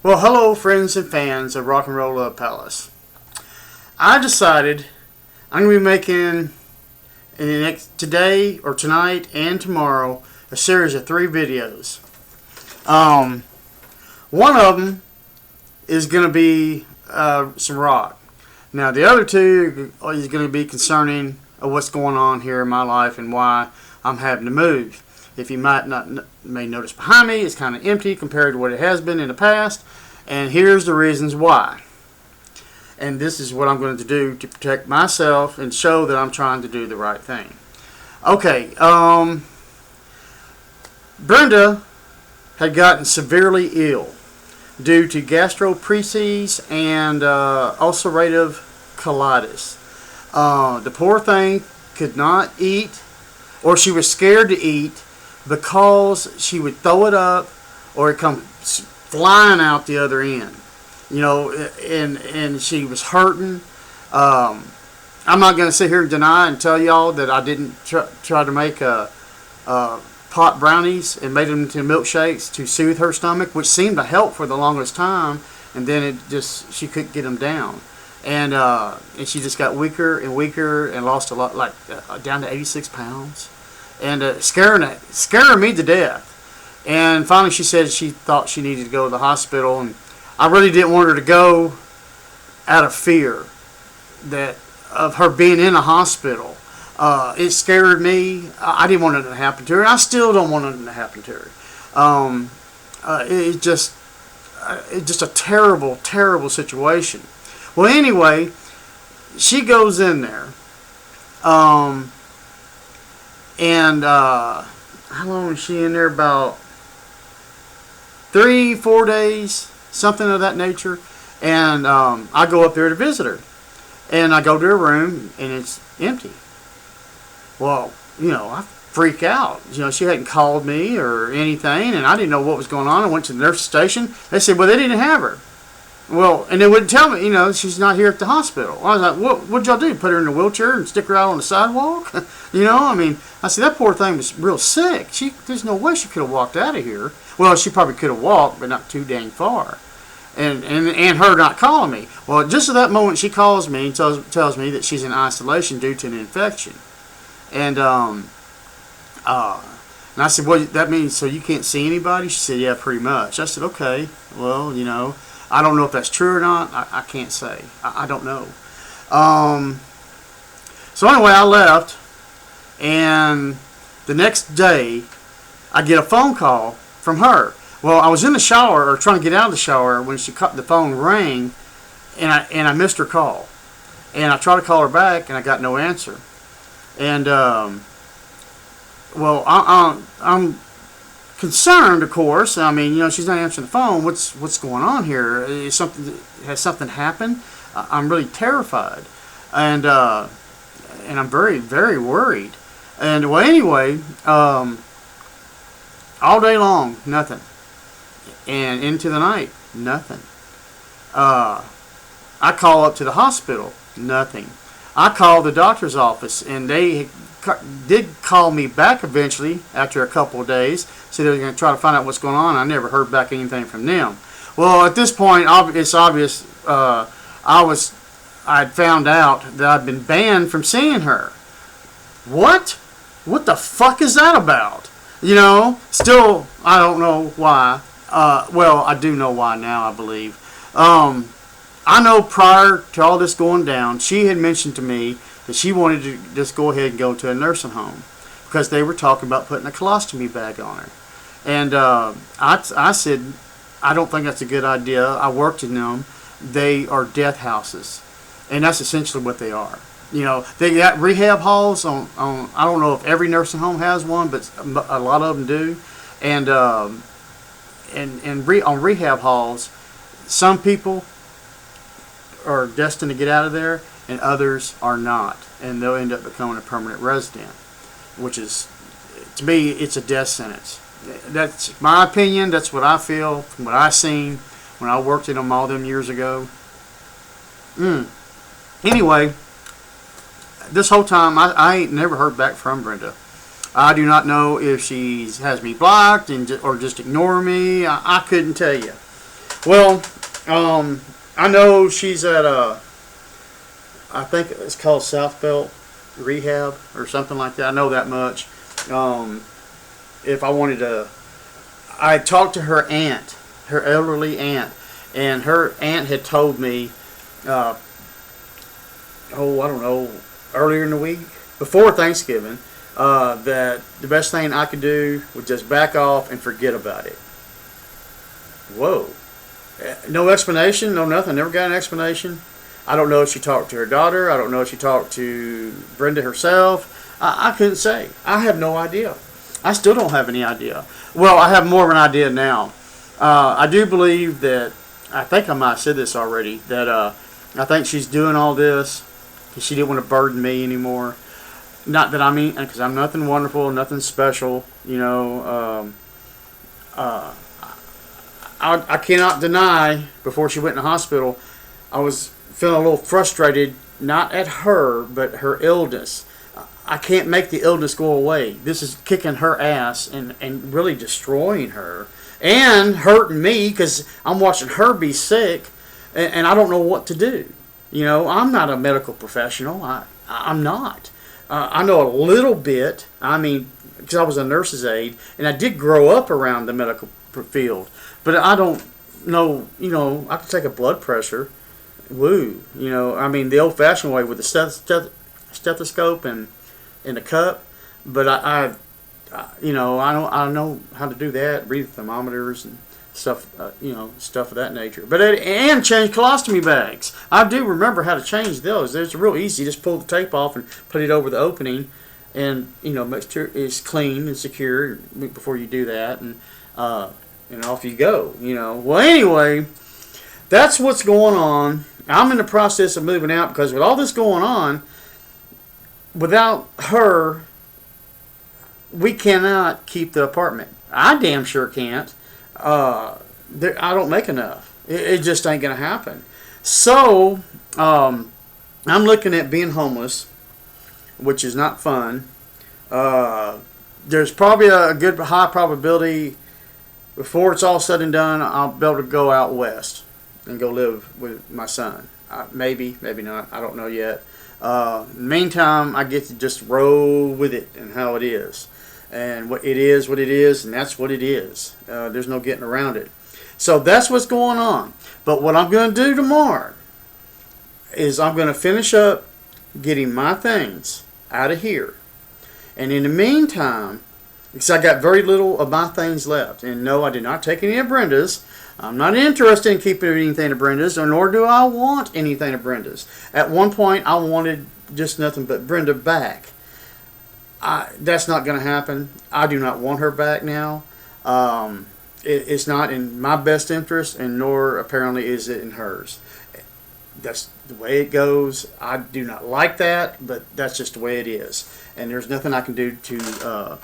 Well, hello, friends and fans of Rock and Roll Love Palace. I decided I'm going to be making in the today or tonight and tomorrow a series of 3 videos. One of them is going to be some rock. Now, the other 2 is going to be concerning of what's going on here in my life and why I'm having to move. If you may notice behind me, it's kind of empty compared to what it has been in the past. And here's the reasons why. And this is what I'm going to do to protect myself and show that I'm trying to do the right thing. Okay, Brenda had gotten severely ill due to gastroparesis and ulcerative colitis. The poor thing could not eat, or she was scared to eat, because she would throw it up or it come flying out the other end. You know, and she was hurting. I'm not going to sit here and deny and tell y'all that I didn't try to make pot brownies and made them into milkshakes to soothe her stomach, which seemed to help for the longest time, and then she couldn't get them down. And she just got weaker and weaker and lost a lot, like down to 86 pounds. And scaring me to death. And finally she said she thought she needed to go to the hospital, and I really didn't want her to go out of fear of her being in a hospital. It scared me. I didn't want it to happen to her, and I still don't want it to happen to her. It's just a terrible, terrible situation. Well, anyway, she goes in there. And how long was she in there? About 3-4 days, something of that nature. And I go up there to visit her, and I go to her room, and it's empty. Well, I freak out. She hadn't called me or anything, and I didn't know what was going on. I went to the nurse station. They said, well, they didn't have her. Well, and they wouldn't tell me, she's not here at the hospital. I was like, what'd y'all do? Put her in a wheelchair and stick her out on the sidewalk? I said, that poor thing was real sick. There's no way she could have walked out of here. Well, she probably could have walked, but not too dang far. And her not calling me. Well, just at that moment, she calls me and tells me that she's in isolation due to an infection. And I said, well, that means so you can't see anybody? She said, yeah, pretty much. I said, okay, well, I don't know if that's true or not. I can't say. I don't know. So anyway, I left, and the next day, I get a phone call from her. Well, I was in the shower, or trying to get out of the shower, when the phone rang, and I missed her call. And I tried to call her back, and I got no answer. And well, I'm concerned, of course. She's not answering the phone. What's going on here? Has something happened? I'm really terrified, and I'm very, very worried. And well, anyway, all day long, nothing, and into the night, nothing. I call up to the hospital, nothing. I called the doctor's office, and they did call me back eventually after a couple of days. So they were going to try to find out what's going on. I never heard back anything from them. Well, at this point, it's obvious I'd found out that I'd been banned from seeing her. What? What the fuck is that about? Still, I don't know why. Well, I do know why now, I believe. I know prior to all this going down, she had mentioned to me that she wanted to just go ahead and go to a nursing home because they were talking about putting a colostomy bag on her. And I said, I don't think that's a good idea. I worked in them. They are death houses, and that's essentially what they are. They got rehab halls on I don't know if every nursing home has one, but a lot of them do. And on rehab halls, some people are destined to get out of there, and others are not, and they'll end up becoming a permanent resident, which is, to me, it's a death sentence. That's my opinion. That's what I feel from what I seen when I worked in them all them years ago. Anyway, this whole time I ain't never heard back from Brenda. I do not know if she has me blocked or just ignore me. I couldn't tell you. Well, I know she's at I think it's called South Belt Rehab or something like that. I know that much. If I wanted to, I talked to her aunt, her elderly aunt, and her aunt had told me, I don't know, earlier in the week, before Thanksgiving, that the best thing I could do was just back off and forget about it. Whoa. No explanation, no nothing. Never got an explanation. I don't know if she talked to her daughter. I don't know if she talked to Brenda herself. I couldn't say. I have no idea. I still don't have any idea. Well, I have more of an idea now. I do believe that, I think I might have said this already, that I think she's doing all this because she didn't want to burden me anymore. Not that I mean, because I'm nothing wonderful, nothing special, you know. I cannot deny, before she went in the hospital, I was feeling a little frustrated, not at her, but her illness. I can't make the illness go away. This is kicking her ass and really destroying her and hurting me because I'm watching her be sick and I don't know what to do. You know, I'm not a medical professional. I'm not. I know a little bit. I mean, because I was a nurse's aide and I did grow up around the medical field. But I don't know, you know, I could take a blood pressure. Woo. You know, I mean, the old-fashioned way with the stethoscope and a cup. But you know, I know how to do that, read thermometers and stuff, you know, stuff of that nature. But and change colostomy bags. I do remember how to change those. It's real easy. Just pull the tape off and put it over the opening, and you know, make sure it's clean and secure before you do that, and off you go. You know. Well, anyway, that's what's going on. I'm in the process of moving out because with all this going on, without her, we cannot keep the apartment. I damn sure can't. I don't make enough. It just ain't going to happen. So, I'm looking at being homeless, which is not fun. There's probably a good high probability before it's all said and done, I'll be able to go out west and go live with my son. Maybe, maybe not. I don't know yet. Meantime, I get to just roll with it and how it is. And what it is, and that's what it is. There's no getting around it. So that's what's going on. But what I'm going to do tomorrow is I'm going to finish up getting my things out of here. And in the meantime, because I got very little of my things left. And no, I did not take any of Brenda's. I'm not interested in keeping anything of Brenda's, nor do I want anything of Brenda's. At one point, I wanted just nothing but Brenda back. That's not going to happen. I do not want her back now. It's not in my best interest, and nor apparently is it in hers. That's the way it goes. I do not like that, but that's just the way it is. And there's nothing I can do to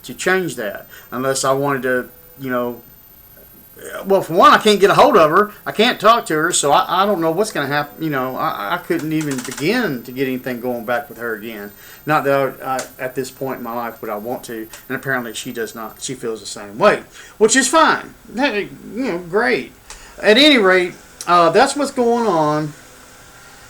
change that, unless I wanted to, you know. Well, for one, I can't get a hold of her. I can't talk to her, so I don't know what's going to happen. You know, I couldn't even begin to get anything going back with her again. Not that at this point in my life would I want to, and apparently she does not. She feels the same way, which is fine. Hey, you know, great. At any rate, that's what's going on.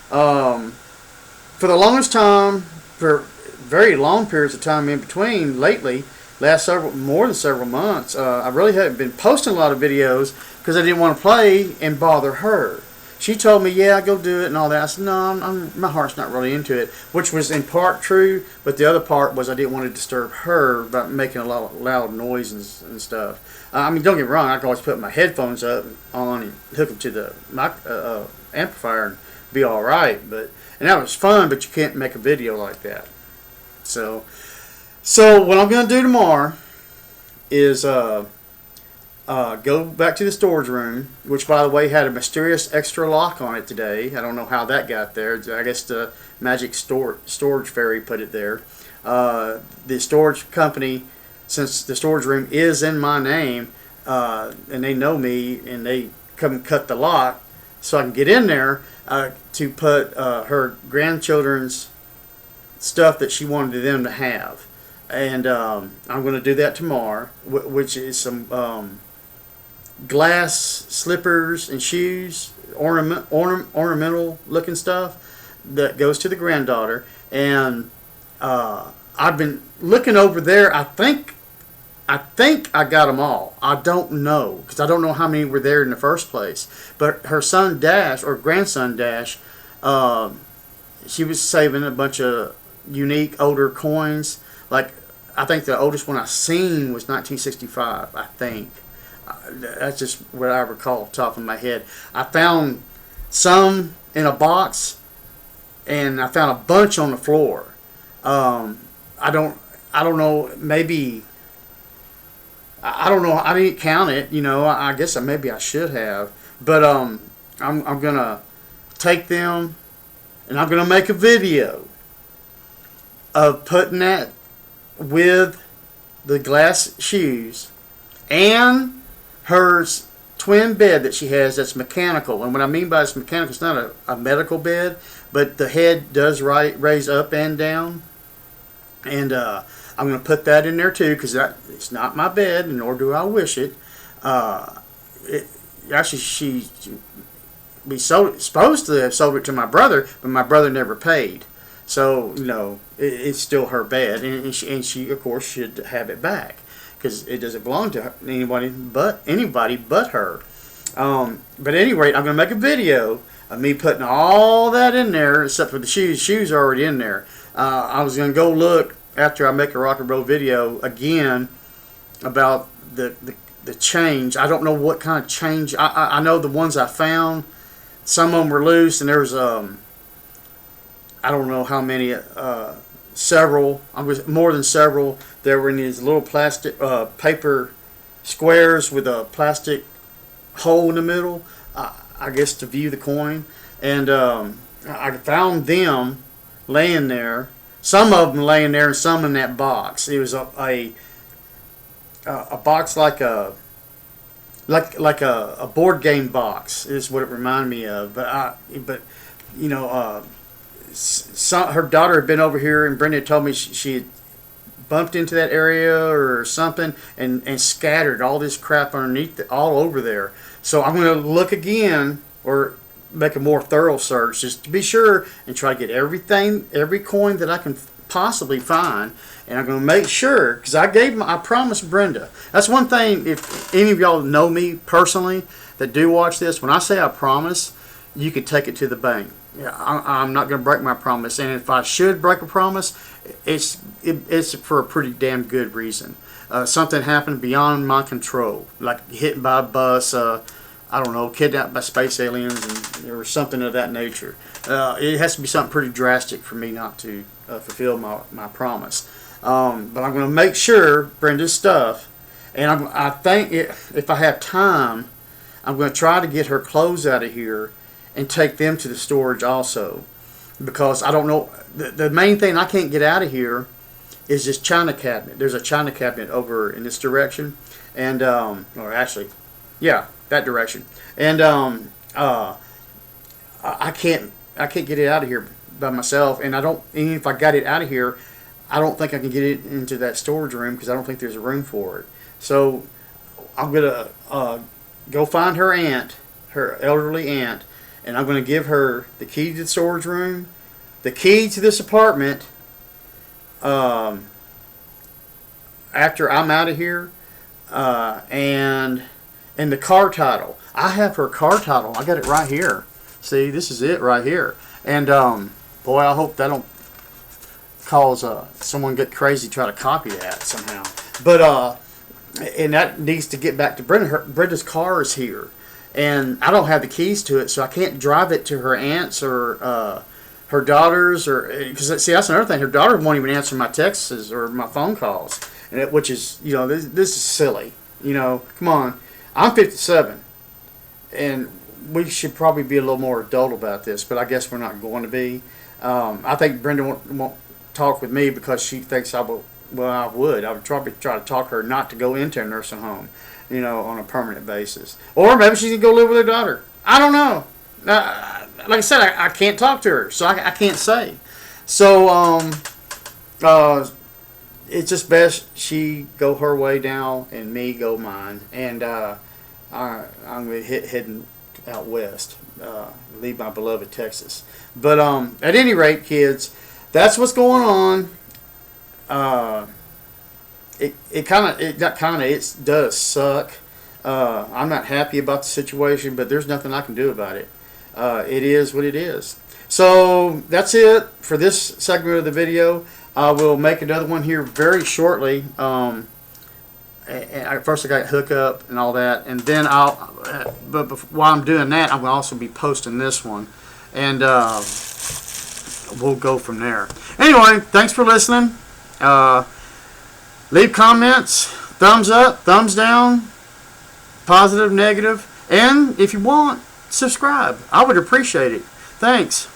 For the longest time, for very long periods of time in between, lately, more than several months, I really haven't been posting a lot of videos because I didn't want to play and bother her. She told me, yeah, go do it and all that. I said, no, my heart's not really into it, which was in part true, but the other part was I didn't want to disturb her by making a lot of loud noise and stuff. I mean, don't get me wrong, I can always put my headphones on and hook them to the amplifier and be all right, and that was fun, but you can't make a video like that. So what I'm going to do tomorrow is go back to the storage room, which, by the way, had a mysterious extra lock on it today. I don't know how that got there. I guess the magic storage fairy put it there. The storage company, since the storage room is in my name, and they know me, and they come and cut the lock so I can get in there to put her grandchildren's stuff that she wanted them to have. And I'm going to do that tomorrow, which is some glass slippers and shoes, ornamental looking stuff that goes to the granddaughter. And I've been looking over there. I think I got them all. I don't know because I don't know how many were there in the first place. But her son Dash or grandson Dash, she was saving a bunch of unique older coins. Like I think the oldest one I seen was 1965. I think that's just what I recall off the top of my head. I found some in a box, and I found a bunch on the floor. I don't know. Maybe I don't know. I didn't count it. I guess maybe I should have. But I'm gonna take them, and I'm gonna make a video of putting that with the glass shoes and her twin bed that she has that's mechanical. And what I mean by it's mechanical, it's not a medical bed, but the head does raise up and down. And I'm going to put that in there too because it's not my bed, nor do I wish it. Actually, she supposed to have sold it to my brother, but my brother never paid. So, it's still her bed, and she of course, should have it back because it doesn't belong to anybody but her. But at any rate, I'm going to make a video of me putting all that in there, except for the shoes. Shoes are already in there. I was going to go look after I make a rock and roll video again about the change. I don't know what kind of change. I know the ones I found, some of them were loose, and there was I don't know how many, several. I was more than several. There were in these little plastic paper squares with a plastic hole in the middle, I guess to view the coin. And I found them laying there. Some of them laying there, and some in that box. It was a box like a board game box is what it reminded me of. But her daughter had been over here, and Brenda told me she had bumped into that area or something and scattered all this crap underneath all over there. So I'm going to look again or make a more thorough search just to be sure and try to get every coin that I can possibly find. And I'm going to make sure, because I promised Brenda. That's one thing, if any of y'all know me personally that do watch this, when I say I promise, you can take it to the bank. Yeah, I'm not going to break my promise, and if I should break a promise, it's for a pretty damn good reason. Something happened beyond my control, like hit by a bus, I don't know, kidnapped by space aliens, or something of that nature. It has to be something pretty drastic for me not to fulfill my promise. But I'm going to make sure Brenda's stuff, and I think if I have time, I'm going to try to get her clothes out of here and take them to the storage also, because I don't know, the main thing I can't get out of here is this china cabinet. There's a china cabinet over in this direction, and or actually, yeah, that direction, and I can't get it out of here by myself, and even if I got it out of here, I don't think I can get it into that storage room because I don't think there's a room for it. So I'm gonna go find her aunt, her elderly aunt, and I'm going to give her the key to the storage room, the key to this apartment, after I'm out of here, and the car title. I have her car title. I got it right here. See, this is it right here. And boy, I hope that don't cause someone get crazy try to copy that somehow. But and that needs to get back to Brenda. Brenda's car is here. And I don't have the keys to it, so I can't drive it to her aunt's or her daughter's, or because see, that's another thing. Her daughter won't even answer my texts or my phone calls, which is this is silly. Come on, I'm 57, and we should probably be a little more adult about this, but I guess we're not going to be. I think Brenda won't talk with me because she thinks I will. Well, I would. I would probably try to talk her not to go into a nursing home, on a permanent basis. Or maybe she's going to go live with her daughter. I don't know. Like I said, I can't talk to her, so I can't say. So, it's just best she go her way now and me go mine. And I'm heading out west, leave my beloved Texas. But at any rate, kids, that's what's going on. It does suck. I'm not happy about the situation, but there's nothing I can do about it. It is what it is. So that's it for this segment of the video. I will make another one here very shortly. First I got to hook up and all that, and then but while I'm doing that, I will also be posting this one, and we'll go from there. Anyway, thanks for listening. Leave comments, thumbs up, thumbs down, positive, negative, and if you want, subscribe. I would appreciate it. Thanks.